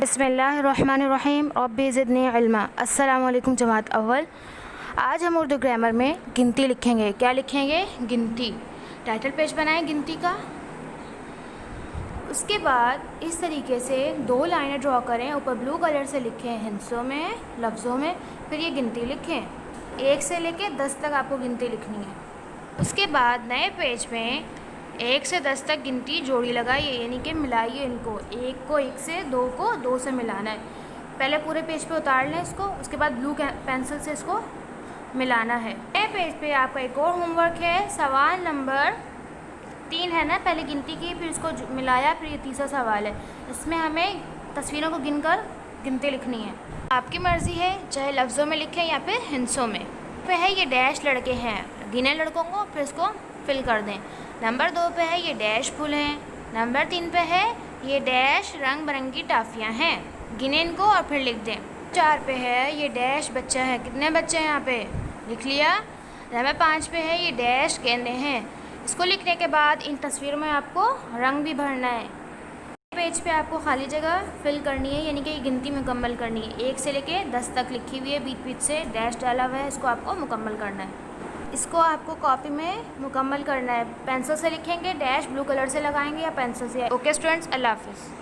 बिस्मिल्लाहिर्रहमानिर्रहीम रब्बि ज़िदनी इल्मा। अस्सलामु अलैकुम जमात अव्वल। आज हम उर्दू ग्रामर में गिनती लिखेंगे। क्या लिखेंगे? गिनती। टाइटल पेज बनाएं गिनती का। उसके बाद इस तरीके से 2 लाइनें ड्रॉ करें, ऊपर ब्लू कलर से लिखें हिंसों में, लफ्ज़ों में, फिर ये गिनती लिखें। 1 से लेके 10 तक आपको गिनती लिखनी है। उसके बाद नए पेज में 1 से 10 तक गिनती जोड़ी लगाइए, यानी कि मिलाइए इनको। 1 को 1 से, 2 को 2 से मिलाना है। पहले पूरे पेज पे उतार लें इसको, उसके बाद ब्लू पेंसिल से इसको मिलाना है। नए पेज पे आपका एक और होमवर्क है। सवाल नंबर 3 है ना, पहले गिनती की, फिर इसको मिलाया, फिर ये तीसरा सवाल है। इसमें हमें तस्वीरों को गिनकर गिनती लिखनी है। आपकी मर्ज़ी है, चाहे लफ्ज़ों में लिखें या फिर हिंसों में। पे है ये डैश लड़के हैं, गिने लड़कों को, फिर इसको फिल कर दें। नंबर 2 पे है ये डैश फूल हैं। नंबर 3 पे है ये डैश रंग बिरंगी टाफियाँ हैं, गिने इनको और फिर लिख दें। 4 पे है ये डैश बच्चा है, कितने बच्चे हैं यहाँ पे, लिख लिया। नंबर 5 पे है ये डैश गेंदे हैं। इसको लिखने के बाद इन तस्वीरों में आपको रंग भी भरना है। पेज पे आपको खाली जगह फिल करनी है, यानी कि ये गिनती मुकम्मल करनी है। 1 से लेके 10 तक लिखी हुई है, बीच बीच से डैश डाला हुआ है, इसको आपको मुकम्मल करना है। इसको आपको कॉपी में मुकम्मल करना है। पेंसिल से लिखेंगे, डैश ब्लू कलर से लगाएंगे या पेंसिल से। ओके स्टूडेंट्स, अल्लाह हाफ़िज़।